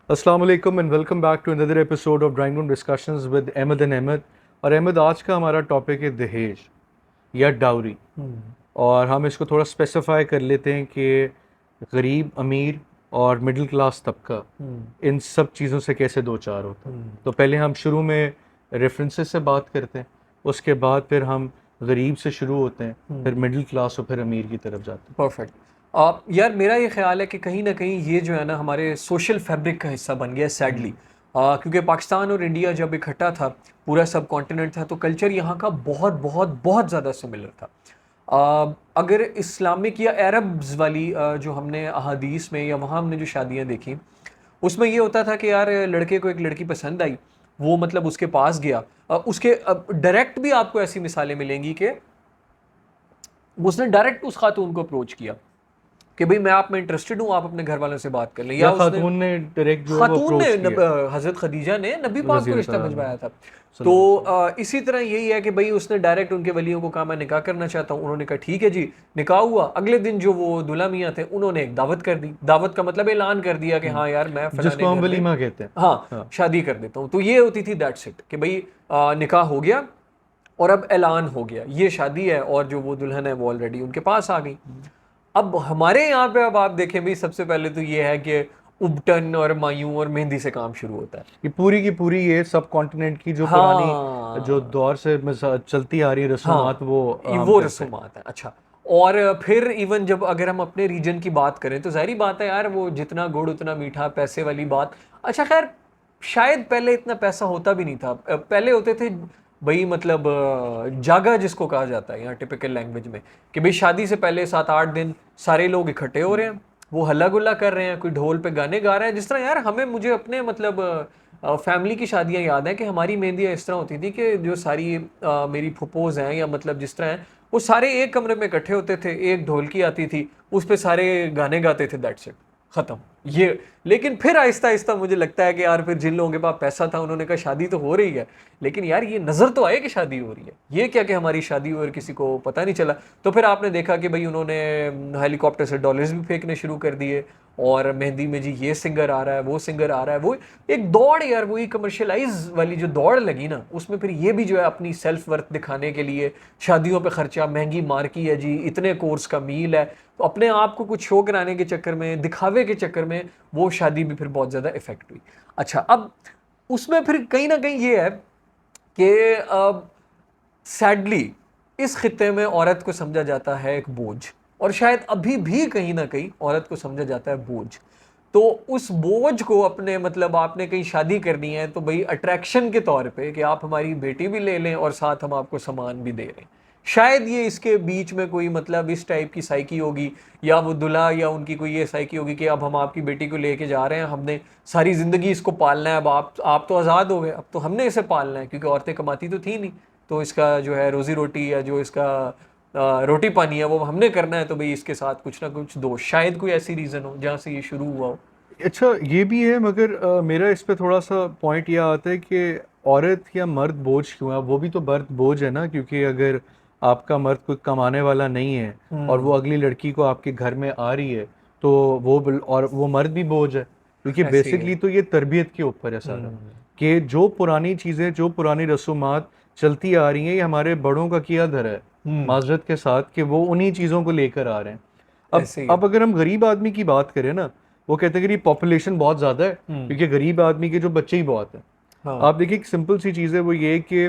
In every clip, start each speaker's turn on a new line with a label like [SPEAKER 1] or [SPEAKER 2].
[SPEAKER 1] अस्सलाम वालेकुम and welcome back to another episode of drawing room discussions with Ahmad and Ahmad. और अहमद, आज का हमारा टॉपिक है दहेज या डाउरी। और हम इसको थोड़ा स्पेसिफाई कर लेते हैं कि गरीब, अमीर और मिडिल क्लास तबका इन सब चीज़ों से कैसे दो चार होता है। तो पहले हम शुरू में रेफरेंसेस से बात करते हैं, उसके बाद फिर हम गरीब से शुरू होते हैं, फिर मिडिल क्लास और फिर अमीर की तरफ जाते हैं।
[SPEAKER 2] परफेक्ट। यार मेरा ये ख्याल है कि कहीं ना कहीं ये जो है ना हमारे सोशल फैब्रिक का हिस्सा बन गया सैडली। क्योंकि पाकिस्तान और इंडिया जब इकट्ठा था, पूरा सब कॉन्टिनेंट था, तो कल्चर यहाँ का बहुत बहुत बहुत ज़्यादा सिमिलर था। अगर इस्लामिक या अरब्स वाली जो हमने अहादीस में या वहाँ हमने जो शादियाँ देखी, उसमें ये होता था कि यार लड़के को एक लड़की पसंद आई, वो मतलब उसके पास गया। उसके डायरेक्ट भी आपको ऐसी मिसालें मिलेंगी कि उसने डायरेक्ट उस खातून को अप्रोच किया कि भाई मैं आप में इंटरेस्टेड हूँ, आप अपने घर वालों से बात कर लें।
[SPEAKER 1] या
[SPEAKER 2] या उसने
[SPEAKER 1] खातून ने डायरेक्ट जो है वो
[SPEAKER 2] खातून ने
[SPEAKER 1] अप्रोच किया,
[SPEAKER 2] हजरत खदीजा ने नबी पाक
[SPEAKER 1] रजी
[SPEAKER 2] को
[SPEAKER 1] अल्लाह
[SPEAKER 2] रिश्ता
[SPEAKER 1] तआला अन्हा,
[SPEAKER 2] भिजवाया था। तो
[SPEAKER 1] सल्लल्लाहु अलैहि वसल्लम।
[SPEAKER 2] इसी तरह यही है कि भाई उसने डायरेक्ट उनके वलियों को कहा मैं निकाह करना चाहता हूँ। उन्होंने कहा ठीक है जी, निकाह हुआ। अगले दिन जो वो दुल्हा मियाँ थे, उन्होंने एक दावत कर दी। दावत का मतलब ऐलान कर दिया कि हाँ यार मैं फलाने
[SPEAKER 1] जिसको हम
[SPEAKER 2] घर में
[SPEAKER 1] वलीमा कहते हैं।
[SPEAKER 2] हाँ
[SPEAKER 1] हाँ।
[SPEAKER 2] शादी कर देता हूँ। तो ये होती थी दैट्स इट कि भाई निकाह हो गया और अब ऐलान हो गया ये शादी है, और जो वो दुल्हन है वो ऑलरेडी उनके पास आ गई। अब हमारे यहाँ पे अब आप देखें भी, सबसे पहले तो ये है कि उबटन और मायूं और मेहंदी से काम शुरू होता है।
[SPEAKER 1] ये पूरी की पूरी ये सब कॉन्टिनेंट की जो पुरानी जो
[SPEAKER 2] हाँ
[SPEAKER 1] दौर से चलती आ रही रसूमात
[SPEAKER 2] हाँ,
[SPEAKER 1] वो हम
[SPEAKER 2] वो
[SPEAKER 1] करते हैं।
[SPEAKER 2] रसूमात है। अच्छा, और फिर इवन जब अगर हम अपने रीजन की बात करें तो जाहिर बात है यार, वो जितना गुड़ उतना मीठा, पैसे वाली बात। अच्छा खैर, शायद पहले इतना पैसा होता भी नहीं था। पहले होते थे भाई, मतलब जागा जिसको कहा जाता है यहाँ टिपिकल लैंग्वेज में, कि भाई शादी से पहले 7-8 दिन सारे लोग इकट्ठे हो रहे हैं, वो हल्ला गुल्ला कर रहे हैं, कोई ढोल पे गाने गा रहा है। जिस तरह यार हमें, मुझे अपने मतलब फैमिली की शादियां याद है कि हमारी मेहंदियाँ इस तरह होती थी कि जो सारी मेरी फुपोज हैं या मतलब जिस तरह हैं, वो सारे एक कमरे में इकट्ठे होते थे, एक ढोलकी आती थी, उस पे सारे गाने गाते थे, दैट्स इट, खत्म। ये लेकिन फिर आहिस्ता आहिस्ता मुझे लगता है कि यार फिर जिन लोगों के पास पैसा था उन्होंने कहा शादी तो हो रही है, लेकिन यार ये नजर तो आए कि शादी हो रही है, ये क्या कि हमारी शादी हुई और किसी को पता नहीं चला। तो फिर आपने देखा कि भाई उन्होंने हेलीकॉप्टर से डॉलर्स भी फेंकने शुरू कर दिए, और मेहंदी में जी ये सिंगर आ रहा है, वो सिंगर आ रहा है, वो एक दौड़ यार, वही कमर्शियलाइज वाली जो दौड़ लगी ना, उसमें फिर ये भी जो है अपनी सेल्फ वर्थ दिखाने के लिए शादियों पे खर्चा, महंगी मार्की है जी, इतने कोर्स का मील है, तो अपने आप को कुछ शो कराने के चक्कर में, दिखावे के चक्कर में वो शादी भी फिर बहुत ज़्यादा इफेक्ट हुई। अच्छा, अब उसमें फिर कहीं ना कहीं ये है कि सैडली इस खित्ते में औरत को समझा जाता है एक बोझ, और शायद अभी भी कहीं ना कहीं औरत को समझा जाता है बोझ। तो उस बोझ को अपने, मतलब आपने कहीं शादी करनी है तो भाई अट्रैक्शन के तौर पे कि आप हमारी बेटी भी ले लें और साथ हम आपको सामान भी दे रहे हैं, शायद ये इसके बीच में कोई मतलब इस टाइप की साइकी होगी, या वो दुल्हा या उनकी कोई ये साइकी होगी कि अब हम आपकी बेटी को लेके जा रहे हैं, हमने सारी ज़िंदगी इसको पालना है, अब आप तो आज़ाद हो गए, अब तो हमने इसे पालना है, क्योंकि औरतें कमाती तो थी नहीं, तो इसका जो है रोज़ी रोटी या जो इसका रोटी पानी है वो हमने करना है, तो भाई इसके साथ कुछ ना कुछ दो। शायद कोई ऐसी रीज़न हो जहाँ से ये शुरू हुआ हो।
[SPEAKER 1] अच्छा, ये भी है, मगर मेरा इस पे थोड़ा सा पॉइंट ये आता है कि औरत या मर्द बोझ क्यों है। वो भी तो मर्द बोझ है ना, क्योंकि अगर आपका मर्द कोई कमाने वाला नहीं है और वो अगली लड़की को आपके घर में आ रही है, तो और वो मर्द भी बोझ है, क्योंकि
[SPEAKER 2] ऐसे ही है।
[SPEAKER 1] बेसिकली तो ये तरबियत के ऊपर है सारा। कि जो पुरानी चीज़ें, जो पुरानी रसूमात चलती आ रही हैं, ये हमारे बड़ों का किया धरा है माजरत के साथ, कि वो उन्हीं चीज़ों को लेकर आ रहे हैं। अब
[SPEAKER 2] ऐसे ही है।
[SPEAKER 1] अब अगर हम गरीब आदमी की बात करें ना, वो कहते हैं कि पॉपुलेशन बहुत ज़्यादा है, क्योंकि गरीब आदमी के जो बच्चे ही बहुत हैं।
[SPEAKER 2] हाँ।
[SPEAKER 1] आप देखिए, एक सिंपल सी चीज़ है, वो ये कि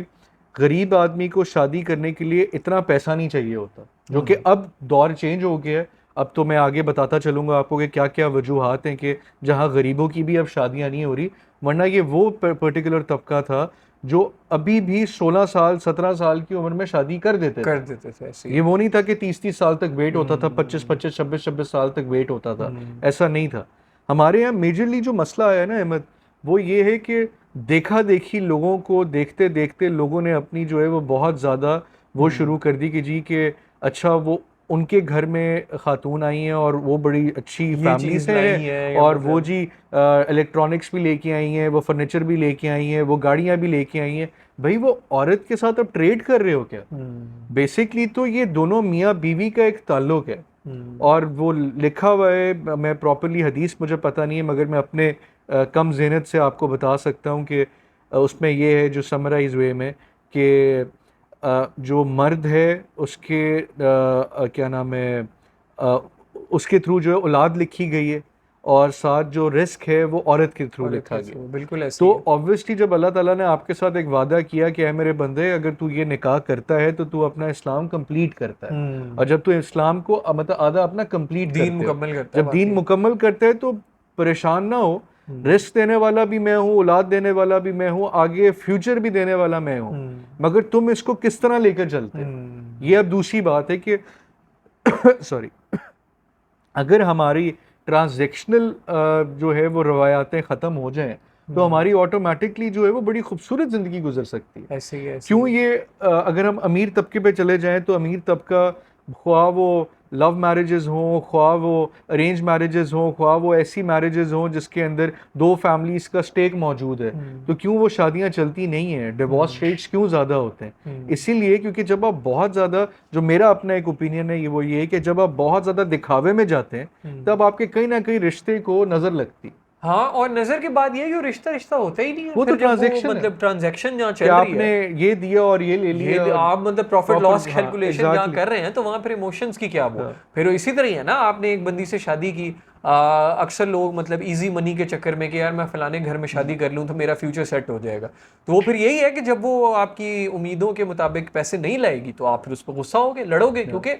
[SPEAKER 1] गरीब आदमी को शादी करने के लिए इतना पैसा नहीं चाहिए होता, जो कि अब दौर चेंज हो गया है। अब तो मैं आगे बताता चलूँगा आपको कि क्या क्या वजूहात हैं कि जहाँ गरीबों की भी अब शादियाँ नहीं हो रही। वरना ये वो पर्टिकुलर तबका था जो अभी भी 16 साल 17 साल की उम्र में शादी कर देते थे।
[SPEAKER 2] कर देते थे, ऐसे ही
[SPEAKER 1] ये
[SPEAKER 2] है।
[SPEAKER 1] वो नहीं था कि 30-30 साल तक वेट होता था, 25-25 26-26 साल तक वेट होता था। ऐसा नहीं था। हमारे यहाँ मेजरली जो मसला आया ना अहमद, वो ये है कि देखा देखी, लोगों को देखते देखते लोगों ने अपनी जो है वो बहुत ज़्यादा वो शुरू कर दी कि जी के अच्छा, वो उनके घर में खातून आई हैं और वो बड़ी अच्छी
[SPEAKER 2] ये
[SPEAKER 1] फैमिली
[SPEAKER 2] चीज़
[SPEAKER 1] से
[SPEAKER 2] लाई
[SPEAKER 1] हैं,
[SPEAKER 2] है या
[SPEAKER 1] और वो
[SPEAKER 2] मतलब।
[SPEAKER 1] जी इलेक्ट्रॉनिक्स भी लेके आई हैं, वो फर्नीचर भी लेके आई हैं, वो गाड़ियाँ भी लेके आई हैं। भाई, वो औरत के साथ अब ट्रेड कर रहे हो क्या? बेसिकली तो ये दोनों मियाँ बीवी का एक ताल्लुक है, और वो लिखा हुआ है, मैं प्रॉपरली हदीस मुझे पता नहीं है, मगर मैं अपने कम ज़हनत से आपको बता सकता हूँ कि उसमें ये है जो समराइज वे में कि जो मर्द है उसके क्या नाम है अ, उसके थ्रू जो है औलाद लिखी गई है, और साथ जो रिस्क है वो औरत के थ्रू
[SPEAKER 2] औरत
[SPEAKER 1] लिखा
[SPEAKER 2] के
[SPEAKER 1] गया।
[SPEAKER 2] थ्रू, बिल्कुल ऐसे
[SPEAKER 1] तो
[SPEAKER 2] ही है।
[SPEAKER 1] ऑब्वियसली जब अल्लाह ताला ने आपके साथ एक वादा किया कि है मेरे बंदे, अगर तू ये निकाह करता है तो तू अपना इस्लाम कंप्लीट करता है, और जब तू इस्लाम को मतलब आधा अपना कंप्लीट
[SPEAKER 2] दीन
[SPEAKER 1] करते हो,
[SPEAKER 2] मुकम्मल करता है
[SPEAKER 1] जब दीन
[SPEAKER 2] वाकई।
[SPEAKER 1] मुकम्मल करते हैं तो परेशान ना हो, रिस्क देने वाला भी मैं हूँ, औलाद देने वाला भी मैं हूँ, आगे फ्यूचर भी देने वाला मैं हूँ, मगर तुम इसको किस तरह लेकर चलते हो, ये अब दूसरी बात है कि सॉरी, अगर हमारी ट्रांजैक्शनल जो है वो रवायातें ख़त्म हो जाएं तो हमारी ऑटोमेटिकली जो है वो बड़ी खूबसूरत ज़िंदगी गुजर सकती है।
[SPEAKER 2] ऐसे ही है, ऐसे ही
[SPEAKER 1] क्यों
[SPEAKER 2] है।
[SPEAKER 1] ये अगर हम अमीर तबके पे चले जाएं तो अमीर तबका, ख्वाह वो लव मैरिजेस हों, ख्वाह वो अरेंज मैरिजेस हों, ख्वाह वो ऐसी मैरिजेस हों जिसके अंदर दो फैमिलीज़ का स्टेक मौजूद है, तो क्यों वो शादियां चलती नहीं हैं, डिवोर्स रेट्स क्यों ज़्यादा होते हैं? इसीलिए क्योंकि जब आप बहुत ज़्यादा, जो मेरा अपना एक ओपिनियन है वो ये है कि जब आप बहुत ज़्यादा दिखावे में जाते हैं तब आपके कहीं ना कहीं रिश्ते को नज़र लगती है।
[SPEAKER 2] हाँ, और नजर के बाद ये है कि वो रिश्ता रिश्ता होता ही नहीं है
[SPEAKER 1] वो
[SPEAKER 2] फिर,
[SPEAKER 1] तो
[SPEAKER 2] जब वो
[SPEAKER 1] ट्रांजैक्शन है
[SPEAKER 2] मतलब ट्रांजैक्शन जहाँ
[SPEAKER 1] कि
[SPEAKER 2] चल रही
[SPEAKER 1] आपने
[SPEAKER 2] है,
[SPEAKER 1] ये दिया और ये ले
[SPEAKER 2] ये
[SPEAKER 1] लिया और
[SPEAKER 2] आप मतलब प्रॉफिट लॉस
[SPEAKER 1] प्रॉफिट, हाँ
[SPEAKER 2] कैलकुलेशन जहाँ
[SPEAKER 1] एग्जैक्टली।
[SPEAKER 2] कर रहे हैं, तो वहां फिर इमोशंस की क्या वो।
[SPEAKER 1] हाँ,
[SPEAKER 2] फिर इसी तरह ही है ना, आपने एक बंदी से शादी की, अक्सर लोग मतलब इजी मनी के चक्कर में कि यार मैं फलाने घर में शादी कर लूँ तो मेरा फ्यूचर सेट हो जाएगा, तो वो फिर यही है कि जब वो आपकी उम्मीदों के मुताबिक पैसे नहीं लाएगी तो आप फिर उस पर गुस्सा होगे, लड़ोगे, क्योंकि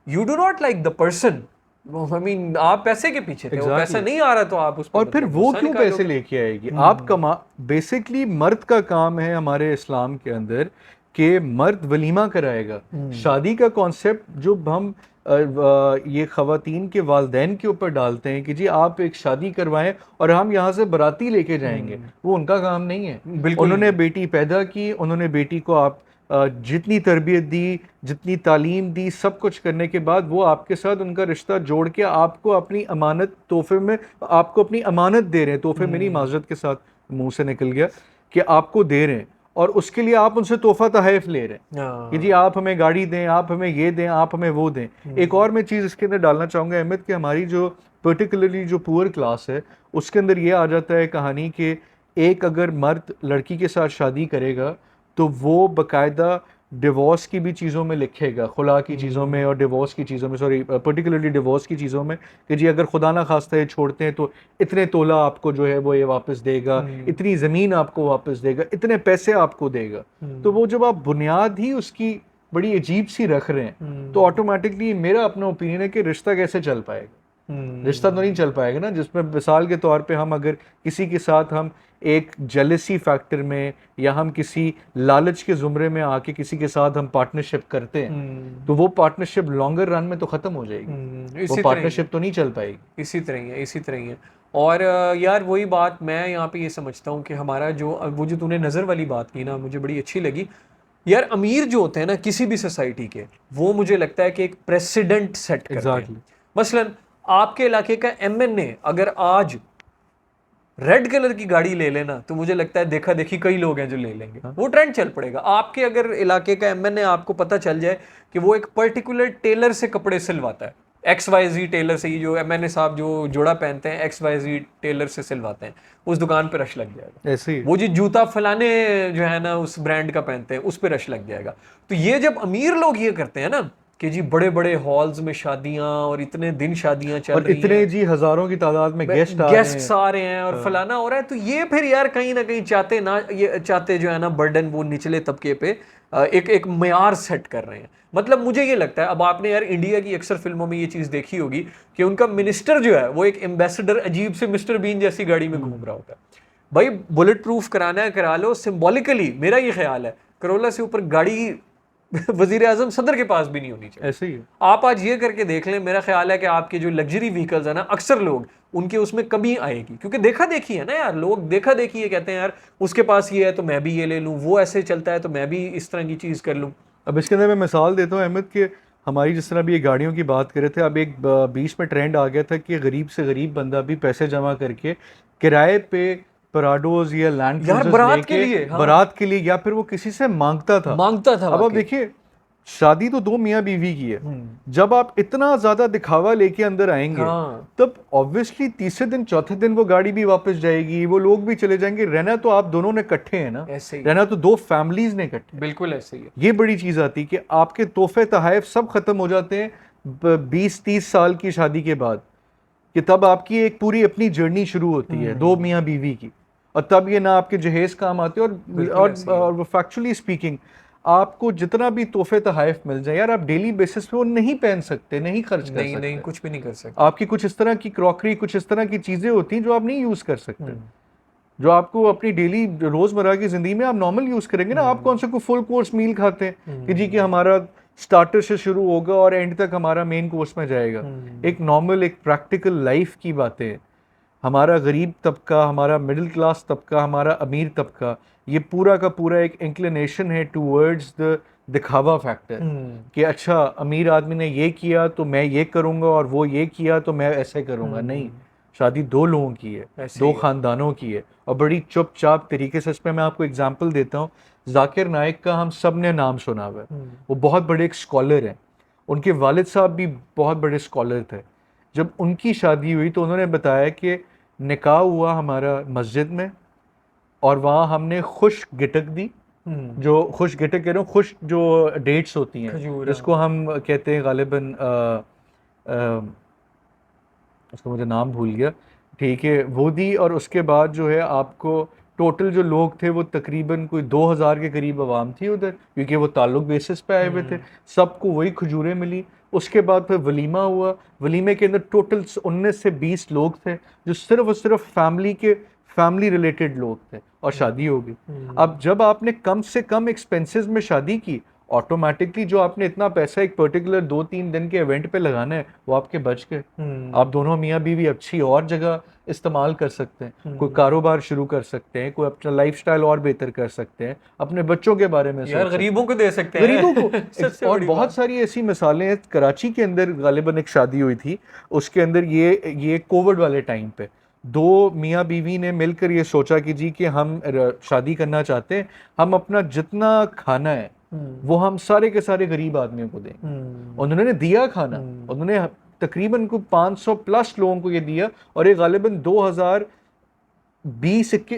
[SPEAKER 2] you do not like the person. I mean आप पैसे के पीछे थे, वो पैसा
[SPEAKER 1] एग्जैक्टली।
[SPEAKER 2] नहीं आ रहा तो आप उस पर
[SPEAKER 1] और फिर
[SPEAKER 2] मतलब
[SPEAKER 1] वो
[SPEAKER 2] गुस्सा
[SPEAKER 1] क्यों पैसे
[SPEAKER 2] निकालोगे।
[SPEAKER 1] लेके आएगी? आप कमा, बेसिकली मर्द का काम है हमारे इस्लाम के अंदर कि मर्द वलीमा कराएगा। शादी का कॉन्सेप्ट जो हम ये ख़वातीन के वालदैन के ऊपर डालते हैं कि जी आप एक शादी करवाएं और हम यहाँ से बाराती लेके जाएंगे, वो उनका काम नहीं है।
[SPEAKER 2] बिल्कुल
[SPEAKER 1] उन्होंने
[SPEAKER 2] नहीं।
[SPEAKER 1] बेटी पैदा की, उन्होंने बेटी को आप जितनी तरबियत दी, जितनी तालीम दी, सब कुछ करने के बाद वो आपके साथ उनका रिश्ता जोड़ के आपको अपनी अमानत तोहफे में, आपको अपनी अमानत दे रहे हैं, तोहफे मेरी माजरत के साथ मुंह से निकल गया, कि आपको दे रहे हैं और उसके लिए आप उनसे तोहफा तहफ़ ले रहे हैं कि जी आप हमें गाड़ी दें, आप हमें ये दें, आप हमें वो दें। एक और मैं चीज़ इसके अंदर डालना चाहूँगा अहमद, कि हमारी जो पर्टिकुलरली जो पुअर क्लास है उसके अंदर ये आ जाता है कहानी कि एक अगर मर्द लड़की के साथ शादी करेगा तो वो बाकायदा डिवोर्स की भी चीज़ों में लिखेगा, खुला की चीज़ों में और डिवोर्स की चीज़ों में, सॉरी पर्टिकुलरली डिवोर्स की चीज़ों में, कि जी अगर खुदा ना खास्ता ये छोड़ते हैं तो इतने तोला आपको जो है वो ये वापस देगा, इतनी ज़मीन आपको वापस देगा, इतने पैसे आपको देगा। तो वो जब आप बुनियाद ही उसकी बड़ी अजीब सी रख रहे हैं तो ऑटोमेटिकली मेरा अपना ओपिनियन है कि रिश्ता कैसे चल पाएगा? रिश्ता तो नहीं चल पाएगा ना, जिसमें मिसाल के तौर पे हम अगर किसी के साथ हम एक जेलसी फैक्टर में या हम किसी लालच के जुमरे में आके किसी के साथ हम पार्टनरशिप करते हैं तो वो पार्टनरशिप लॉन्गर रन में तो ख़त्म हो जाएगी, वो
[SPEAKER 2] इसी तरह ही है,
[SPEAKER 1] पार्टनरशिप तो नहीं चल पाएगी।
[SPEAKER 2] इसी तरह ही है, इसी तरह ही है। और यार वही बात मैं यहाँ पे ये समझता हूँ कि हमारा जो वो जो तूने नज़र वाली बात की ना, मुझे बड़ी अच्छी लगी। यार अमीर जो होते हैं ना किसी भी सोसाइटी के, वो मुझे लगता है कि एक प्रेसिडेंट सेट करते हैं।
[SPEAKER 1] एग्जैक्टली।
[SPEAKER 2] मसलन आपके इलाके का एमएनए अगर आज रेड कलर की गाड़ी ले लेना, तो मुझे लगता है देखा देखी कई लोग हैं जो ले लेंगे, वो ट्रेंड चल पड़ेगा। आपके अगर इलाके का एमएनए आपको पता चल जाए कि वो एक पर्टिकुलर टेलर से कपड़े सिलवाता है, XYZ टेलर से, ये जो एमएनए साहब जो जोड़ा पहनते हैं XYZ टेलर से सिलवाते हैं, उस दुकान पे रश लग जाएगा।
[SPEAKER 1] ऐसे ही
[SPEAKER 2] वो जो जूता फलाने जो है ना उस ब्रांड का पहनते हैं, उस पे रश लग जाएगा। तो ये जब अमीर लोग ये करते हैं ना कि जी बड़े बड़े हॉल्स में शादियां और इतने दिन शादियां चल
[SPEAKER 1] और
[SPEAKER 2] रही
[SPEAKER 1] इतने
[SPEAKER 2] हैं,
[SPEAKER 1] जी हजारों की तादाद में गेस्ट आ रहे
[SPEAKER 2] गेस्ट्स
[SPEAKER 1] हैं।
[SPEAKER 2] आ रहे हैं और फलाना हो रहा है, तो ये फिर यार कहीं ना कहीं चाहते ना, ये चाहते जो है ना बर्डन वो निचले तबके पे एक एक मयार सेट कर रहे हैं। मतलब मुझे ये लगता है, अब आपने यार इंडिया की अक्सर फिल्मों में ये चीज देखी होगी कि उनका मिनिस्टर जो है वो एक एम्बेसडर अजीब से मिस्टर बीन जैसी गाड़ी में घूम रहा होता है। भाई बुलेट प्रूफ कराना है करा लो, सिंबॉलिकली मेरा ये ख्याल है करोला से ऊपर गाड़ी वजीर आजम सदर के पास भी नहीं होनी चाहिए।
[SPEAKER 1] ऐसे ही है।
[SPEAKER 2] आप आज ये करके देख लें, मेरा ख्याल है कि आपके जो लग्जरी व्हीकल्स है ना, अक्सर लोग उनके उसमें कमी आएगी, क्योंकि देखा देखी है ना यार, लोग देखा देखी ये कहते हैं यार उसके पास ये है तो मैं भी ये ले लूं, वो ऐसे चलता है तो मैं भी इस तरह की चीज़ कर लूं।
[SPEAKER 1] अब इसके अंदर मैं मिसाल देता हूँ अहमद कि हमारी जिस तरह भी ये गाड़ियों की बात कर रहे थे, अब एक बीच में ट्रेंड आ गया था कि गरीब से गरीब बंदा भी पैसे जमा करके किराए पे पराडोज या लैंड
[SPEAKER 2] यार
[SPEAKER 1] क्रूजर्स
[SPEAKER 2] बारात के
[SPEAKER 1] लेके
[SPEAKER 2] लिए, हाँ,
[SPEAKER 1] बारात के लिए, या फिर वो किसी से मांगता था।
[SPEAKER 2] मांगता था
[SPEAKER 1] अब आप
[SPEAKER 2] वाकई।
[SPEAKER 1] देखिए शादी तो दो मियाँ बीवी की है। जब आप इतना ज्यादा दिखावा लेके अंदर आएंगे
[SPEAKER 2] हाँ।
[SPEAKER 1] तब ऑब्वियसली तीसरे दिन चौथे दिन वो गाड़ी भी वापस जाएगी, वो लोग भी चले जाएंगे। रहना तो आप दोनों ने इकट्ठे हैं ना,
[SPEAKER 2] ऐसे ही,
[SPEAKER 1] रहना तो दो फैमिलीज ने इकट्ठे।
[SPEAKER 2] बिल्कुल ऐसे ही है।
[SPEAKER 1] ये बड़ी चीज आती है कि आपके तोहफे तहाइफ सब खत्म हो जाते हैं 20-30 साल की शादी के बाद, कि तब आपकी एक पूरी अपनी जर्नी शुरू होती है दो मियाँ बीवी की। और तब ये ना आपके जहेज काम आते हैं
[SPEAKER 2] बिल्कुल ऐसे ही है।
[SPEAKER 1] और फैक्चुअली स्पीकिंग आपको जितना भी तोहफे तहाइफ मिल जाए यार, आप डेली बेसिस पे वो नहीं पहन सकते, नहीं खर्च कर
[SPEAKER 2] नहीं
[SPEAKER 1] सकते।
[SPEAKER 2] नहीं, कुछ भी नहीं कर सकते।
[SPEAKER 1] आपकी कुछ इस तरह की क्रॉकरी, कुछ इस तरह की चीजें होती हैं जो आप नहीं यूज कर सकते, जो आपको अपनी डेली रोजमर्रा की जिंदगी में आप नॉर्मल यूज करेंगे ना। आप कौन सा कोई फुल कोर्स मील खाते हैं कि जी कि हमारा स्टार्टर से शुरू होगा और एंड तक हमारा मेन कोर्स में जाएगा। एक नॉर्मल, एक प्रैक्टिकल लाइफ की बातें। हमारा गरीब तबका, हमारा मिडिल क्लास तबका, हमारा अमीर तबका, ये पूरा का पूरा एक इंक्लिनेशन है टूवर्ड्स द दिखावा फैक्टर, कि अच्छा अमीर आदमी ने ये किया तो मैं ये करूंगा और वो ये किया तो मैं ऐसे करूंगा। नहीं, शादी दो लोगों की है,
[SPEAKER 2] ऐसे
[SPEAKER 1] दो
[SPEAKER 2] ही है।
[SPEAKER 1] खानदानों की है, और बड़ी चुपचाप तरीके से। इस पर मैं आपको एग्जांपल देता हूँ। जाकिर नाइक का हम सब ने नाम सुना हुआ है, वो बहुत बड़े एक स्कॉलर हैं। उनके वालिद साहब भी बहुत बड़े स्कॉलर थे। जब उनकी शादी हुई तो उन्होंने बताया कि निकाह हुआ हमारा मस्जिद में, और वहाँ हमने खुश गिटक दी। जो खुश गिटक कह रहा हूँ, खुश जो डेट्स होती हैं
[SPEAKER 2] खजूर,
[SPEAKER 1] जिसको हम कहते हैं गालिबन, उसका मुझे नाम भूल गया, ठीक है, वो दी। और उसके बाद जो है आपको टोटल जो लोग थे वो तकरीबन कोई 2000 के करीब आवाम थी उधर, क्योंकि वो ताल्लुक बेसिस पे आए हुए थे। सबको वही खजूरें मिली। उसके बाद फिर वलीमा हुआ। वलीमे के अंदर टोटल 19 से 20 लोग थे जो सिर्फ और सिर्फ फैमिली रिलेटेड लोग थे, और शादी हो गई। अब जब आपने कम से कम एक्सपेंसेस में शादी की, ऑटोमेटिकली जो आपने इतना पैसा एक पर्टिकुलर 2-3 दिन के इवेंट पे लगाना है वो आपके बच गए। आप दोनों मियाँ बीवी अच्छी और जगह इस्तेमाल कर सकते हैं, कोई कारोबार शुरू कर सकते हैं, कोई अपना लाइफस्टाइल और बेहतर कर सकते हैं, अपने बच्चों के बारे में
[SPEAKER 2] यार
[SPEAKER 1] सोच
[SPEAKER 2] गरीबों को दे सकते
[SPEAKER 1] सकते
[SPEAKER 2] हैं।
[SPEAKER 1] हैं, गरीबों को।
[SPEAKER 2] सबसे
[SPEAKER 1] और
[SPEAKER 2] बड़ी
[SPEAKER 1] बहुत
[SPEAKER 2] बात।
[SPEAKER 1] सारी ऐसी मिसालें हैं। कराची के अंदर गालिबन एक शादी हुई थी, उसके अंदर ये कोविड वाले टाइम पे दो मियाँ बीवी ने मिलकर ये सोचा कि जी कि हम शादी करना चाहते हैं, हम अपना जितना खाना है वो हम सारे के सारे गरीब आदमियों को देंगे। उन्होंने दिया खाना, उन्होंने तकरीबन को 500 प्लस लोगों को ये दिया। और ये गालिबन 2020 के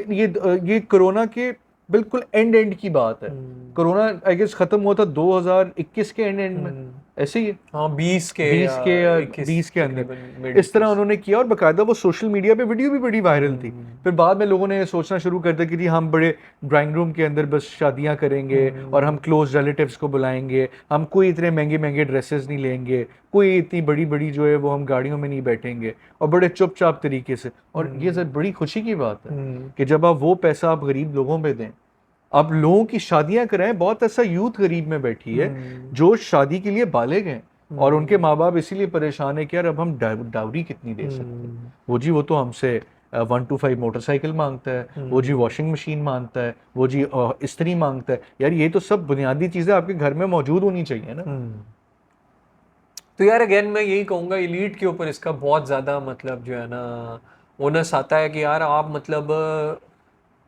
[SPEAKER 1] ये कोरोना के बिल्कुल एंड की बात है। कोरोना आई गेस खत्म हुआ था 2021 के एंड में, ऐसे ही
[SPEAKER 2] हाँ 20 के
[SPEAKER 1] 20 के या
[SPEAKER 2] 21
[SPEAKER 1] 20 के अंदर
[SPEAKER 2] तकरीबन मिड
[SPEAKER 1] इस तरह उन्होंने किया। और बाकायदा वो सोशल मीडिया पे वीडियो भी बड़ी वायरल थी। फिर बाद में लोगों ने सोचना शुरू कर दिया कि जी हम बड़े ड्राइंग रूम के अंदर बस शादियां करेंगे और हम क्लोज रिलेटिव्स को बुलाएंगे, हम कोई इतने महंगे महंगे ड्रेसेस नहीं लेंगे, कोई इतनी बड़ी बड़ी जो है वो हम गाड़ियों में नहीं बैठेंगे, और बड़े चुपचाप तरीके से। और ये सर बड़ी खुशी की बात है कि जब आप वो पैसा आप गरीब लोगों पे दें, आप लोगों की शादियां कराएं। बहुत ऐसा यूथ गरीब में बैठी है जो शादी के लिए बालिग हैं और उनके माँ बाप इसीलिए परेशान है कि यार अब हम डाउरी कितनी दे सकते हैं। वो जी वो तो हमसे 125 मोटरसाइकिल मांगता है, वो जी वॉशिंग मशीन मांगता है, वो जी इस्त्री मांगता है। यार ये तो सब बुनियादी चीजें आपके घर में मौजूद होनी चाहिए ना।
[SPEAKER 2] तो यार अगेन मैं यही कहूँगा, एलीट के ऊपर इसका बहुत ज़्यादा मतलब जो है ना ओनस आता है कि यार आप मतलब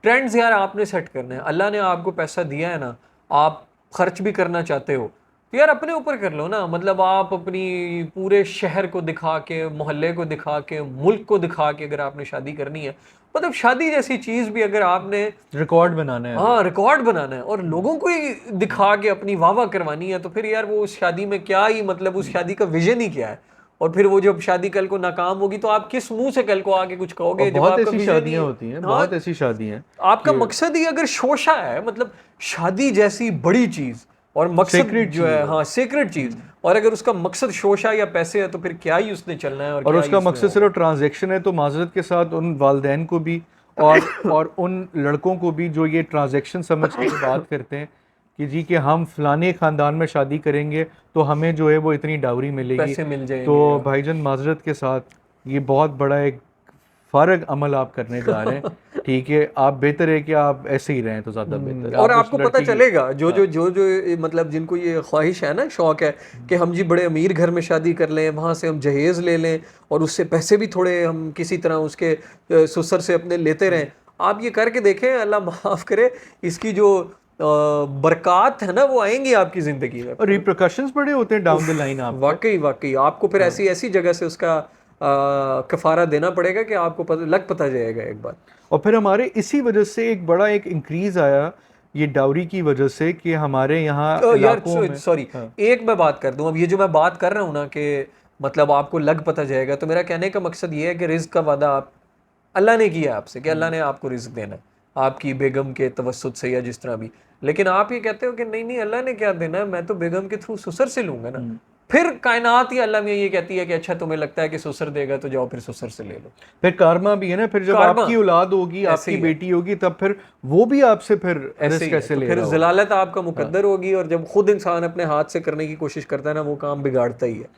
[SPEAKER 2] ट्रेंड्स यार आपने सेट करने हैं। अल्लाह ने आपको पैसा दिया है ना, आप खर्च भी करना चाहते हो तो यार अपने ऊपर कर लो ना। मतलब आप अपनी पूरे शहर को दिखा के, मोहल्ले को दिखा के, मुल्क को दिखा के अगर आपने शादी करनी है, मतलब शादी जैसी चीज़ भी अगर आपने
[SPEAKER 1] रिकॉर्ड बनाना है,
[SPEAKER 2] हाँ रिकॉर्ड बनाना है और लोगों को ही दिखा के अपनी वाह वाह करवानी है, तो फिर यार वो उस शादी में क्या ही मतलब, उस शादी का विजन ही क्या है। और फिर वो जब शादी कल को नाकाम होगी तो आप किस मुंह से कल को आके कुछ
[SPEAKER 1] और
[SPEAKER 2] कहोगे जब
[SPEAKER 1] बहुत
[SPEAKER 2] आपका
[SPEAKER 1] ऐसी
[SPEAKER 2] विजन ही
[SPEAKER 1] शादियां होती हैं,
[SPEAKER 2] हाँ,
[SPEAKER 1] बहुत ऐसी शादियां हैं
[SPEAKER 2] आपका मकसद ही अगर शोशा है, मतलब शादी जैसी बड़ी चीज और मकसद
[SPEAKER 1] Sacred
[SPEAKER 2] जो है
[SPEAKER 1] चीज़ है।
[SPEAKER 2] हाँ सेक्रेट चीज, और अगर उसका मकसद शोशा या पैसे है तो फिर क्या ही उसने चलना है। और
[SPEAKER 1] और
[SPEAKER 2] क्या
[SPEAKER 1] उसका
[SPEAKER 2] ही उसमें
[SPEAKER 1] मकसद सिर्फ ट्रांजैक्शन है। तो माजरत के साथ उन वालदैन को भी और उन लड़कों को भी जो ये ट्रांजैक्शन समझ के बात करते हैं कि जी कि हम फलाने ख़ानदान में शादी करेंगे तो हमें जो है वो इतनी डाउरी मिलेगी,
[SPEAKER 2] पैसे मिल जाएंगे।
[SPEAKER 1] तो भाईजान माजरत के साथ ये बहुत बड़ा एक फ़र्क अमल आप करने जा रहे हैं। ठीक है, आप बेहतर है कि आप ऐसे ही रहें तो ज़्यादा बेहतर है।
[SPEAKER 2] और
[SPEAKER 1] आप उस
[SPEAKER 2] आपको पता
[SPEAKER 1] लड़की की
[SPEAKER 2] चलेगा जो मतलब जिनको ये ख्वाहिश है ना, शौक है कि हम जी बड़े अमीर घर में शादी कर लें, वहाँ से हम जहेज ले लें और उससे पैसे भी थोड़े हम किसी तरह उसके ससुर से अपने लेते रहें। आप ये करके देखें, अल्लाह माफ़ करे, इसकी जो बरकत है ना वो आएंगी आपकी जिंदगी में।
[SPEAKER 1] और रिप्रकशंस बड़े होते हैं डाउन द लाइन आप।
[SPEAKER 2] वाकई वाकई आपको फिर ऐसी ऐसी जगह से उसका कफारा देना पड़ेगा कि आपको पता जाएगा एक बार।
[SPEAKER 1] और फिर हमारे इसी वजह से एक बड़ा एक इंक्रीज आया ये डाउरी की वजह से कि हमारे यहाँ
[SPEAKER 2] यार
[SPEAKER 1] इलाकों में
[SPEAKER 2] सॉरी, एक मैं बात कर दूं, अब ये जो मैं बात कर रहा हूँ ना कि मतलब आपको लग पता जाएगा, तो मेरा कहने का मकसद ये है कि रिज्क का वादा आप अल्लाह ने किया आपसे कि अल्लाह ने आपको रिज्क देना है आपकी बेगम के तवस्सुत से या जिस तरह भी, लेकिन आप ये कहते हो कि नहीं नहीं अल्लाह ने क्या देना है, मैं तो बेगम के थ्रू ससुर से लूंगा ना। फिर कायनात ही अल्लाह में ये कहती है कि अच्छा तुम्हें लगता है कि ससुर देगा तो जाओ फिर ससुर से ले लो।
[SPEAKER 1] फिर कार्मा भी है ना, फिर जब
[SPEAKER 2] कार्मा
[SPEAKER 1] आपकी औलाद होगी, आपकी बेटी होगी, तब फिर वो भी आपसे फिर
[SPEAKER 2] ऐसे ही
[SPEAKER 1] कैसे
[SPEAKER 2] तो
[SPEAKER 1] ले
[SPEAKER 2] फिर
[SPEAKER 1] रहा होगा।
[SPEAKER 2] जलालत आपका मुकद्दर होगी, और जब खुद इंसान अपने हाथ से करने की कोशिश करता है ना वो काम बिगाड़ता ही है।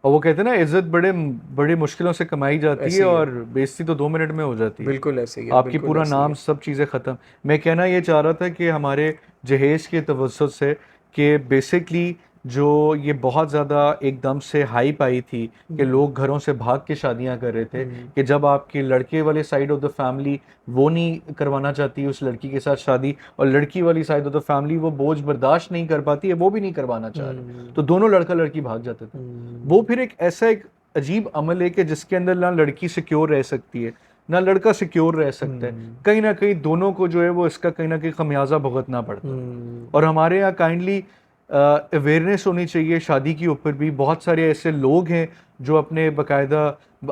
[SPEAKER 1] और वो कहते हैं ना इज्जत बड़े बड़ी मुश्किलों से कमाई जाती
[SPEAKER 2] ऐसे
[SPEAKER 1] है
[SPEAKER 2] ही है,
[SPEAKER 1] और बेइज्जती तो 2 मिनट में हो जाती है।
[SPEAKER 2] बिल्कुल ऐसे ही है,
[SPEAKER 1] आपकी
[SPEAKER 2] बिल्कुल
[SPEAKER 1] पूरा
[SPEAKER 2] ऐसे ही
[SPEAKER 1] नाम
[SPEAKER 2] है।
[SPEAKER 1] सब चीज़ें ख़त्म। मैं कहना ये चाह रहा था कि हमारे जहेज के तवज्जुह से कि बेसिकली जो ये बहुत ज़्यादा एकदम से हाइप आई थी कि लोग घरों से भाग के शादियां कर रहे थे कि जब आपकी लड़के वाले साइड ऑफ द फैमिली वो नहीं करवाना चाहती उस लड़की के साथ शादी, और लड़की वाली साइड ऑफ द फैमिली वो बोझ बर्दाश्त नहीं कर पाती है, वो भी नहीं करवाना चाह रहे, तो दोनों लड़का लड़की भाग जाते थे। वो फिर एक ऐसा एक अजीब अमल है कि जिसके अंदर ना लड़की सिक्योर रह सकती है ना लड़का सिक्योर रह सकता है, कहीं ना कहीं दोनों को जो है वो इसका कहीं ना कहीं खमियाजा भुगतना पड़ता है। और हमारे यहाँ काइंडली अवेयरनेस होनी चाहिए शादी के ऊपर भी। बहुत सारे ऐसे लोग हैं जो अपने बाकायदा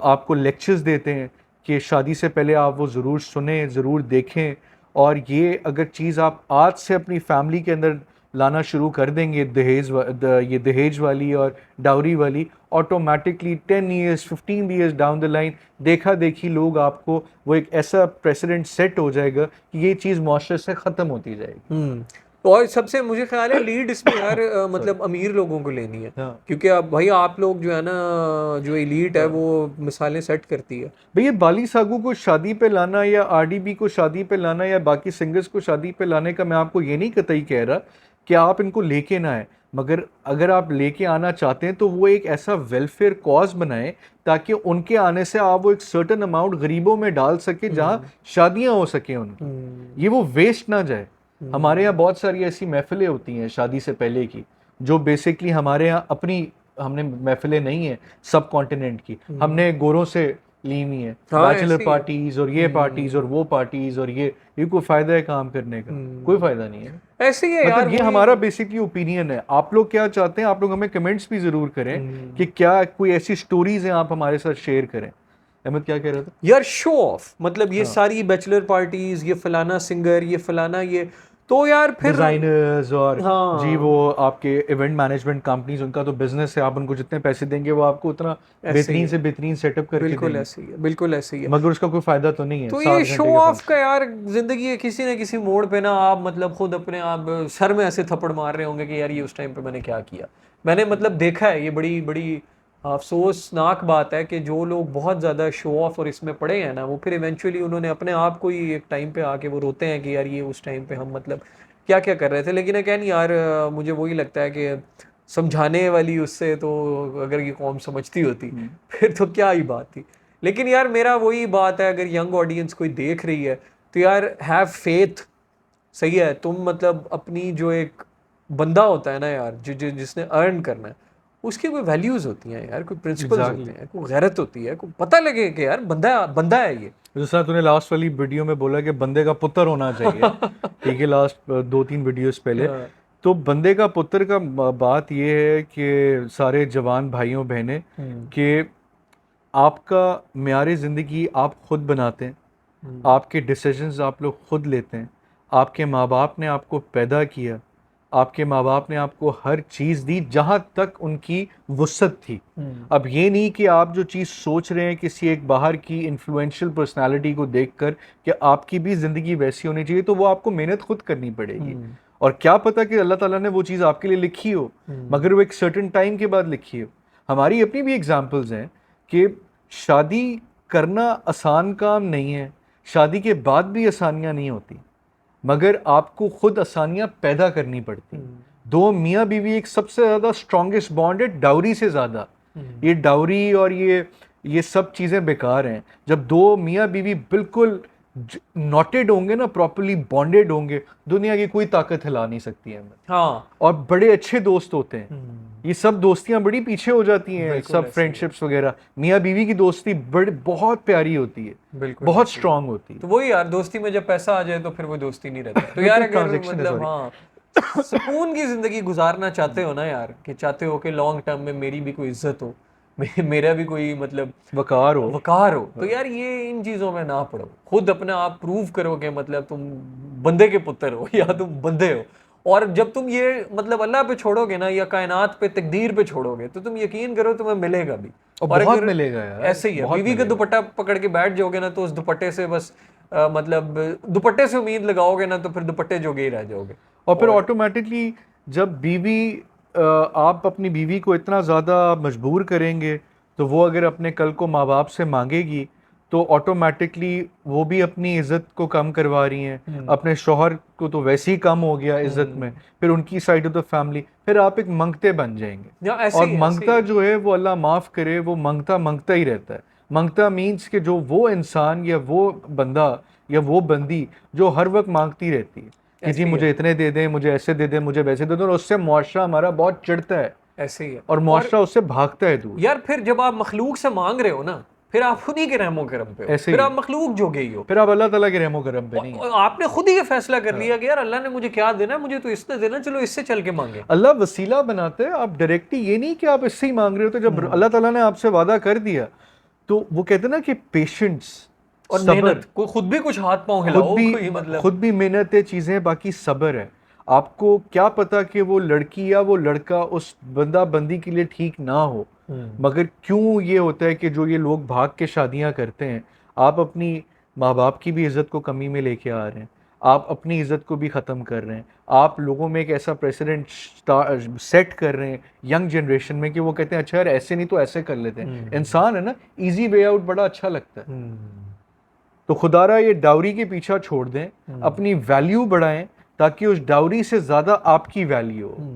[SPEAKER 1] आपको लेक्चर्स देते हैं कि शादी से पहले आप वो ज़रूर सुने, ज़रूर देखें, और ये अगर चीज़ आप आज से अपनी फैमिली के अंदर लाना शुरू कर देंगे, ये दहेज वाली और डाउरी वाली, automatically 10 years 15 years down the line देखा देखी लोग आपको वो एक ऐसा प्रेसिडेंट सेट हो जाएगा कि ये चीज़ मुआशरे से ख़त्म होती जाएगी।
[SPEAKER 2] और सबसे मुझे ख्याल है लीड इसमें यार मतलब अमीर लोगों को लेनी है,
[SPEAKER 1] हाँ।
[SPEAKER 2] क्योंकि अब भाई आप लोग जो है ना जो एलीट है वो मिसालें सेट करती है।
[SPEAKER 1] भैया बाली सागू को शादी पे लाना या आरडीबी को शादी पे लाना या बाकी सिंगर्स को शादी पे लाने का मैं आपको ये नहीं कतई कह रहा कि आप इनको लेके ना आए, मगर अगर आप लेके आना चाहते हैं तो वो एक ऐसा वेलफेयर कॉज बनाएं ताकि उनके आने से आप वो एक सर्टेन अमाउंट गरीबों में डाल सके जहां शादियां हो सके उनकी, ये वो वेस्ट ना जाए। हमारे यहाँ बहुत सारी ऐसी महफिलें होती हैं शादी से पहले की जो बेसिकली हमारे यहाँ अपनी हमने महफिलें नहीं है सब कॉन्टिनेंट की, हमने गोरों से ली हुई है, बैचलर पार्टीज और ये पार्टीज और वो पार्टीज, और ये कोई फायदा है काम करने का? कोई फायदा नहीं है।
[SPEAKER 2] ऐसे ही है
[SPEAKER 1] मतलब
[SPEAKER 2] यार,
[SPEAKER 1] ये हमारा बेसिकली ओपिनियन है। आप लोग क्या चाहते हैं? आप लोग हमें कमेंट्स भी जरूर करें कि क्या कोई ऐसी स्टोरीज हैं आप हमारे साथ शेयर करें। अहमद क्या कह रहा था
[SPEAKER 2] यार? शो ऑफ मतलब ये सारी बैचलर पार्टीज, ये फलाना सिंगर, ये फलाना, ये तो यार फिर
[SPEAKER 1] डिजाइनर्स और
[SPEAKER 2] हाँ
[SPEAKER 1] जी वो आपके इवेंट मैनेजमेंट कंपनीज, उनका तो बिजनेस है, आप उनको जितने पैसे देंगे वो आपको उतना बेहतरीन से बेहतरीन सेटअप करके
[SPEAKER 2] बिल्कुल
[SPEAKER 1] देंगे।
[SPEAKER 2] ऐसे ही है, बिल्कुल ऐसे ही है,
[SPEAKER 1] मगर उसका कोई फायदा तो नहीं है।
[SPEAKER 2] तो
[SPEAKER 1] 7
[SPEAKER 2] ये
[SPEAKER 1] घंटे
[SPEAKER 2] शो
[SPEAKER 1] का
[SPEAKER 2] ऑफ
[SPEAKER 1] फंक्शन।
[SPEAKER 2] का यार जिंदगी है, किसी न किसी मोड़ पे ना आप मतलब खुद अपने आप सर में ऐसे थप्पड़ मार रहे होंगे कि यार ये उस टाइम पे मैंने क्या किया। मैंने मतलब देखा है, ये बड़ी बड़ी अफसोसनाक बात है कि जो लोग बहुत ज़्यादा शो ऑफ और इसमें पड़े हैं ना वो फिर इवेंचुअली उन्होंने अपने आप को ही एक टाइम पे आके वो रोते हैं कि यार ये उस टाइम पे हम मतलब क्या क्या कर रहे थे। लेकिन अगेन यार मुझे वही लगता है कि समझाने वाली उससे तो अगर ये कौम समझती होती फिर तो क्या ही बात थी। लेकिन यार मेरा वही बात है, अगर यंग ऑडियंस कोई देख रही है तो यार हैव फेथ, सही है, तुम मतलब अपनी जो एक बंदा होता है ना यार जिसने अर्न करना है उसकी कोई वैल्यूज होती हैं यार, कोई प्रिंसिपल्स होते हैं, कोई गैरत होती है, कोई पता लगे कि यार बंदा बंदा है ये।
[SPEAKER 1] जैसा तूने लास्ट वाली वीडियो में बोला कि बंदे का पुत्र होना चाहिए ठीक है, लास्ट 2-3 वीडियोस पहले, तो बंदे का पुत्र का बात ये है कि सारे जवान भाइयों बहनें कि आपका मेयार ज़िंदगी आप खुद बनाते हैं, आपके डिसीजंस आप लोग खुद लेते हैं। आपके माँ बाप ने आपको पैदा किया, आपके माँ बाप ने आपको हर चीज़ दी जहाँ तक उनकी वुसअत थी। अब ये नहीं कि आप जो चीज़ सोच रहे हैं किसी एक बाहर की इन्फ्लुएंशियल पर्सनालिटी को देखकर कि आपकी भी ज़िंदगी वैसी होनी चाहिए, तो वो आपको मेहनत खुद करनी पड़ेगी। और क्या पता कि अल्लाह ताला ने वो चीज़ आपके लिए लिखी हो, मगर वो एक सर्टेन टाइम के बाद लिखी हो। हमारी अपनी भी एग्जाम्पल्स हैं कि शादी करना आसान काम नहीं है, शादी के बाद भी आसानियाँ नहीं होती, मगर आपको खुद आसानियाँ पैदा करनी पड़ती। दो मियाँ बीवी एक सबसे ज़्यादा स्ट्रॉन्गेस्ट बॉन्ड है डाउरी से ज़्यादा। ये डाउरी और ये सब चीज़ें बेकार हैं। जब दो मियाँ बीवी बिल्कुल नॉटेड होंगे ना, प्रॉपर्ली बॉन्डेड होंगे, दुनिया की कोई ताकत हिला नहीं सकती है हमें।
[SPEAKER 2] हाँ
[SPEAKER 1] और बड़े अच्छे दोस्त होते हैं, ये सब दोस्तियां बड़ी पीछे हो जाती हैं,
[SPEAKER 2] बिल्कुल
[SPEAKER 1] सब
[SPEAKER 2] ऐसे ही है।
[SPEAKER 1] फ्रेंडशिप्स वगैरह। मियाँ बीवी की दोस्ती बड़ी बहुत प्यारी होती है,
[SPEAKER 2] बिल्कुल
[SPEAKER 1] बहुत
[SPEAKER 2] ऐसे ही।
[SPEAKER 1] स्ट्रांग होती है।
[SPEAKER 2] तो वही यार, दोस्ती में जब पैसा आ जाए तो फिर वो दोस्ती नहीं रहता। तो
[SPEAKER 1] वो
[SPEAKER 2] यार
[SPEAKER 1] तो
[SPEAKER 2] अगर
[SPEAKER 1] ट्रांजैक्शन है,
[SPEAKER 2] मतलब
[SPEAKER 1] सॉरी।
[SPEAKER 2] हाँ, सुकून की जिंदगी गुजारना चाहते हो ना यार, कि चाहते हो कि लॉन्ग टर्म में मेरी भी कोई इज्जत हो, मेरा भी कोई मतलब
[SPEAKER 1] वकार हो।
[SPEAKER 2] वकार हो, तो यार ये इन चीजों में ना पड़ो। खुद अपने आप प्रूव करो कि मतलब तुम बंदे के पुत्र हो या तुम बंदे हो। और जब तुम ये मतलब अल्लाह पे छोड़ोगे ना, या कायनात पे, तकदीर पे छोड़ोगे, तो तुम यकीन करो तुम्हें मिलेगा भी।
[SPEAKER 1] और
[SPEAKER 2] और
[SPEAKER 1] बहुत
[SPEAKER 2] अगर
[SPEAKER 1] मिलेगा यार,
[SPEAKER 2] ऐसे ही है,
[SPEAKER 1] बहुत
[SPEAKER 2] बीवी का
[SPEAKER 1] मिलेगा।
[SPEAKER 2] दुपट्टा पकड़ के बैठ जाओगे ना, तो उस दुपट्टे से बस मतलब दुपट्टे से उम्मीद लगाओगे ना, तो फिर दुपट्टे जोगे ही रह जाओगे।
[SPEAKER 1] और फिर ऑटोमेटिकली जब बीवी आप अपनी बीवी को इतना ज़्यादा मजबूर करेंगे, तो वो अगर अपने कल को माँ बाप से मांगेगी, तो ऑटोमेटिकली वो भी अपनी इज्जत को कम करवा रही हैं। अपने शौहर को तो वैसे ही कम हो गया इज्जत में, फिर उनकी साइड ऑफ द फैमिली, फिर आप एक मंगते बन जाएंगे।
[SPEAKER 2] या ऐसे
[SPEAKER 1] और
[SPEAKER 2] ही
[SPEAKER 1] मंगता जो है वो अल्लाह माफ़ करे, वो मंगता मंगता ही रहता है। मंगता मीन्स कि जो वो इंसान या वो बंदा या वो बंदी जो हर वक्त मांगती रहती है कि
[SPEAKER 2] ऐसे
[SPEAKER 1] जी
[SPEAKER 2] ही है,
[SPEAKER 1] मुझे इतने दे दें, मुझे ऐसे दे दें, मुझे वैसे दे दें, और उससे मुआशरा हमारा बहुत चिढ़ता है
[SPEAKER 2] ऐसे ही है।
[SPEAKER 1] और
[SPEAKER 2] और
[SPEAKER 1] मुआशरा उससे भागता है दूर।
[SPEAKER 2] यार फिर जब आप मखलूक से मांग रहे हो ना, फिर आप खुद ही के रहमो करम पे हो,
[SPEAKER 1] ऐसे
[SPEAKER 2] फिर
[SPEAKER 1] ही
[SPEAKER 2] आप
[SPEAKER 1] है,
[SPEAKER 2] मखलूक जो गई हो।
[SPEAKER 1] फिर आप अल्लाह ताला के रहमो करम पे नहीं है।
[SPEAKER 2] और आपने खुद ही ये फैसला कर लिया कि यार अल्लाह ने मुझे क्या देना है, मुझे तो इसने देना, चलो इससे चल के मांगे।
[SPEAKER 1] अल्लाह वसीला बनाते हैं, आप डायरेक्टली ये नहीं कि आप इससे ही मांग रहे हो। तो जब अल्लाह ताला ने आपसे वादा कर दिया, तो वो कहते हैं ना कि पेशेंस,
[SPEAKER 2] और
[SPEAKER 1] सब्र,
[SPEAKER 2] मेहनत, कोई खुद भी कुछ हाथ पांव
[SPEAKER 1] खुद
[SPEAKER 2] हिलाओ,
[SPEAKER 1] भी
[SPEAKER 2] कोई मतलब
[SPEAKER 1] खुद भी मेहनत है, चीज़ें, बाकी सब्र है। आपको क्या पता कि वो लड़की या वो लड़का उस बंदा बंदी के लिए ठीक ना हो, मगर क्यों ये होता है कि जो ये लोग भाग के शादियां करते हैं, आप अपनी माँ बाप की भी इज्जत को कमी में लेके आ रहे हैं, आप अपनी इज्जत को भी ख़त्म कर रहे हैं, आप लोगों में एक ऐसा प्रेसिडेंट सेट कर रहे हैं यंग जनरेशन में कि वो कहते हैं अच्छा यार ऐसे नहीं तो ऐसे कर लेते हैं। इंसान है ना, इजी वे आउट बड़ा अच्छा लगता है। तो खुदारा ये डाउरी के पीछा छोड़ दें, अपनी वैल्यू बढ़ाएं, ताकि उस डाउरी से ज़्यादा आपकी वैल्यू हो।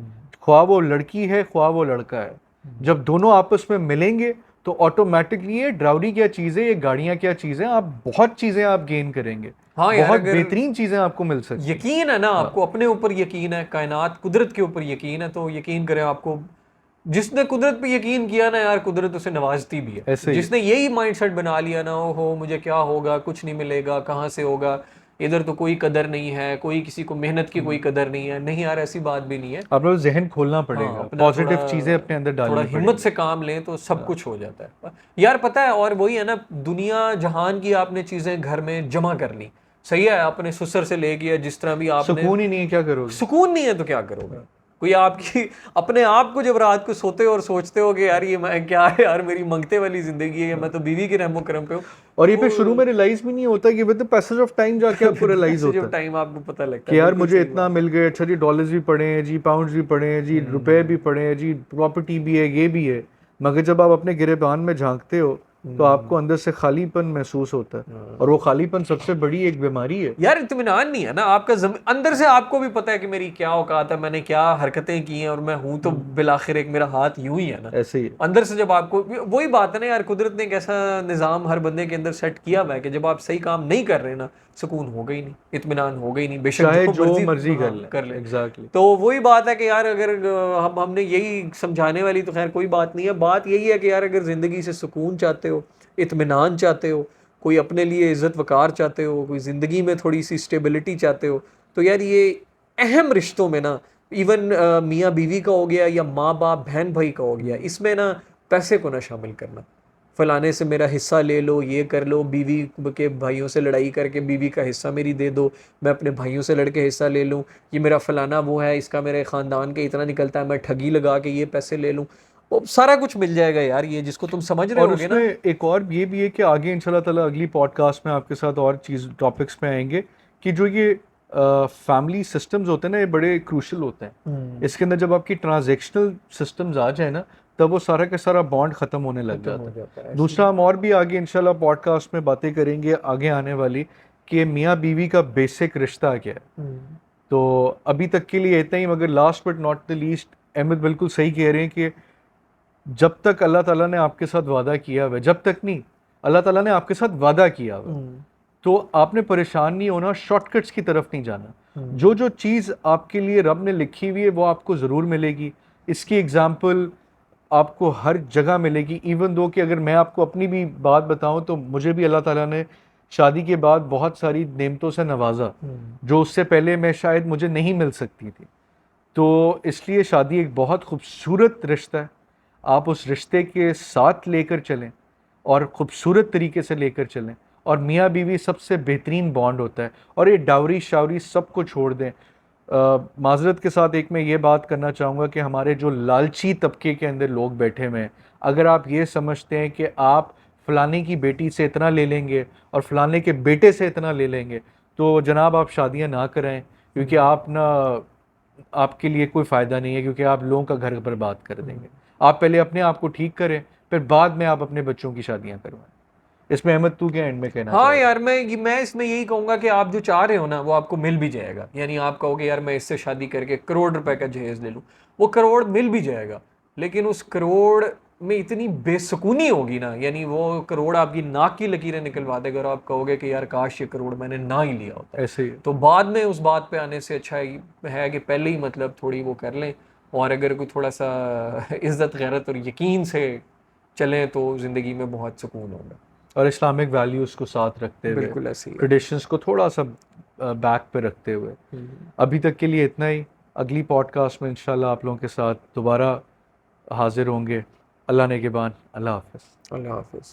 [SPEAKER 1] ख्वाह वो लड़की है, ख्वाह वो लड़का है, जब दोनों आपस में मिलेंगे तो ऑटोमेटिकली ये डाउरी क्या चीज़ है, ये गाड़ियाँ क्या चीज़ है, आप बहुत चीज़ें आप गेन करेंगे,
[SPEAKER 2] हाँ यार,
[SPEAKER 1] बहुत
[SPEAKER 2] अगर
[SPEAKER 1] बेहतरीन चीज़ें आपको मिल सकती हैं।
[SPEAKER 2] यकीन है ना आपको, अपने ऊपर यकीन है, कायनात कुदरत के ऊपर यकीन है, तो यकीन करें आपको। जिसने कुदरत पे यकीन किया ना यार, कुदरत उसे नवाजती भी है।
[SPEAKER 1] ऐसे ही है।
[SPEAKER 2] जिसने यही माइंडसेट बना लिया ना, ओहो मुझे क्या होगा, कुछ नहीं मिलेगा, कहाँ से होगा, इधर तो कोई कदर नहीं है, कोई किसी को मेहनत की कोई कदर नहीं है, नहीं यार ऐसी बात भी नहीं है।
[SPEAKER 1] आप लोग जहन खोलना
[SPEAKER 2] हाँ,
[SPEAKER 1] पड़ेगा,
[SPEAKER 2] अपना
[SPEAKER 1] पॉजिटिव चीज़ें अपने अंदर
[SPEAKER 2] थोड़ा
[SPEAKER 1] डालनी
[SPEAKER 2] हिम्मत
[SPEAKER 1] पड़ेगी।
[SPEAKER 2] से काम लें तो सब कुछ हो जाता है यार, पता है। और वही है ना, दुनिया जहान की आपने चीजें घर में जमा कर ली, सही है, आपने सुसर से ले गया, जिस तरह भी आपने,
[SPEAKER 1] सुकून ही नहीं है, क्या करोगे?
[SPEAKER 2] सुकून नहीं है तो क्या करोगे? कोई आपकी अपने आप को जब रात को सोते हो और सोचते हो कि यार ये मैं क्या है यार, मेरी मंगते वाली जिंदगी है, मैं तो बीवी के रहमो करम पे हूँ।
[SPEAKER 1] और ये फिर शुरू में रियलाइज भी नहीं होता कि with the passage of time जाके आपको रियलाइज होता
[SPEAKER 2] जब
[SPEAKER 1] है
[SPEAKER 2] टाइम आपको पता लगता
[SPEAKER 1] कि
[SPEAKER 2] है,
[SPEAKER 1] यार
[SPEAKER 2] बिल्कुल
[SPEAKER 1] मुझे
[SPEAKER 2] सही
[SPEAKER 1] इतना
[SPEAKER 2] बात।
[SPEAKER 1] मिल गए। अच्छा जी, डॉलर्स भी पड़े हैं जी, पाउंड्स भी पड़े हैं जी, रुपए भी पड़े हैं जी, प्रॉपर्टी भी है, ये भी है, मगर जब आप अपने गिरेबान में झांकते हो तो आपको अंदर से खालीपन महसूस होता है, और वो खालीपन सबसे बड़ी एक बीमारी है।
[SPEAKER 2] यार इत्मीनान नहीं है ना आपका, अंदर से आपको भी पता है कि मेरी क्या औकात है, मैंने क्या हरकतें की हैं, और मैं हूं तो बिलाखिर एक मेरा हाथ यूं ही है ना।
[SPEAKER 1] ऐसे ही है।
[SPEAKER 2] अंदर से जब आपको, वही बात है ना यार, कुदरत ने एक ऐसा निज़ाम हर बंदे के अंदर सेट किया हुआ है कि जब आप सही काम नहीं कर रहे ना, सुकून हो गई नहीं, इत्मीनान हो गई नहीं, बेशक
[SPEAKER 1] चाहे
[SPEAKER 2] जो
[SPEAKER 1] जो मर्जी
[SPEAKER 2] हाँ,
[SPEAKER 1] कर
[SPEAKER 2] ले
[SPEAKER 1] ले। एग्जैक्टली।
[SPEAKER 2] तो वही बात है कि यार अगर हमने यही समझाने वाली तो खैर कोई बात नहीं है। बात यही है कि यार अगर ज़िंदगी से सुकून चाहते हो, इत्मीनान चाहते हो, कोई अपने लिए इज़्ज़त वकार चाहते हो, कोई ज़िंदगी में थोड़ी सी स्टेबिलिटी चाहते हो, तो यार ये अहम रिश्तों में ना, इवन मियाँ बीवी का हो गया या माँ बाप बहन भाई का हो गया, इसमें ना पैसे को ना शामिल करना। फलाने से मेरा हिस्सा ले लो, ये कर लो, बीवी के भाइयों से लड़ाई करके बीवी का हिस्सा मेरी दे दो, मैं अपने भाइयों से लड़के हिस्सा ले लूँ, ये मेरा फलाना वो है, इसका मेरे ख़ानदान के इतना निकलता है, मैं ठगी लगा के ये पैसे ले लूँ, वो सारा कुछ मिल जाएगा यार, ये जिसको तुम समझ रहे
[SPEAKER 1] और
[SPEAKER 2] होगे ना।
[SPEAKER 1] उसमें एक और ये भी है कि आगे इंशाल्लाह ताला अगली पॉडकास्ट में आपके साथ और चीज़ टॉपिक्स पे आएंगे कि जो ये फैमिली सिस्टम्स होते हैं ना, ये बड़े क्रूशल होते हैं। इसके अंदर जब आपकी ट्रांजैक्शनल सिस्टम्स आ जाए ना, तब वो सारा का सारा बॉन्ड ख़त्म होने लग जाता है। दूसरा, हम और भी आगे इंशाल्लाह पॉडकास्ट में बातें करेंगे आगे आने वाली कि मियाँ बीवी का बेसिक रिश्ता क्या है। तो अभी तक के लिए इतना ही, मगर last but not the least, Ahmad बिल्कुल सही कह रहे हैं कि जब तक अल्लाह ताला ने आपके साथ वादा किया हुआ है, जब तक नहीं, अल्लाह ताला ने आपके साथ वादा किया हुआ है, तो आपने परेशान नहीं होना, शॉर्टकट्स की तरफ नहीं जाना। जो जो चीज़ आपके लिए रब ने लिखी हुई है वो आपको ज़रूर मिलेगी। इसकी एग्जांपल आपको हर जगह मिलेगी। इवन दो कि अगर मैं आपको अपनी भी बात बताऊं तो मुझे भी अल्लाह ताला ने शादी के बाद बहुत सारी नेमतों से नवाजा, जो उससे पहले मैं शायद मुझे नहीं मिल सकती थी। तो इसलिए शादी एक बहुत खूबसूरत रिश्ता है। आप उस रिश्ते के साथ लेकर चलें और ख़ूबसूरत तरीके से लेकर चलें, और मियाँ बीवी सबसे बेहतरीन बॉन्ड होता है। और ये डावरी शावरी सब को छोड़ दें। माजरत के साथ एक मैं ये बात करना चाहूँगा कि हमारे जो लालची तबके के अंदर लोग बैठे हुए हैं, अगर आप ये समझते हैं कि आप फ़लाने की बेटी से इतना ले लेंगे और फ़लाने के बेटे से इतना ले लेंगे, तो जनाब आप शादियाँ ना कराएं, क्योंकि आप ना, आपके लिए कोई फ़ायदा नहीं है, क्योंकि आप लोगों का घर बर्बाद कर देंगे। आप पहले अपने आप को ठीक करें, फिर बाद में आप अपने बच्चों की शादियाँ करवाएं। इसमें अहमद तू क्या एंड में कहना
[SPEAKER 2] हाँ
[SPEAKER 1] चाहेगा?
[SPEAKER 2] यार, मैं इसमें यही कहूंगा कि आप जो चाह रहे हो ना वो आपको मिल भी जाएगा। यानी आप कहोगे यार मैं इससे शादी करके करोड़ रुपए का जहेज ले लूं, वो करोड़ मिल भी जाएगा, लेकिन उस करोड़ में इतनी बेसुकूनी होगी ना, यानी वो करोड़ आपकी नाक की लकीरें निकलवा देगा और आप कहोगे कि यार काश ये करोड़ मैंने ना ही लिया होता।
[SPEAKER 1] ऐसे ही
[SPEAKER 2] तो बाद में उस बात पे आने से अच्छा है कि पहले ही मतलब थोड़ी वो कर लें, और अगर कोई थोड़ा सा इज्जत गैरत और यकीन से चलें तो ज़िंदगी में बहुत सुकून होगा।
[SPEAKER 1] और इस्लामिक वैल्यूज़ को साथ रखते हुए,
[SPEAKER 2] बिल्कुल ऐसे ही है।
[SPEAKER 1] ट्रेडिशंस को थोड़ा सा बैक पे रखते हुए। अभी तक के लिए इतना ही। अगली पॉडकास्ट में इंशाल्लाह आप लोगों के साथ दोबारा हाजिर होंगे। अल्लाह ने के बान, अल्लाह हाफ़िज़।
[SPEAKER 2] अल्लाह हाफिज़।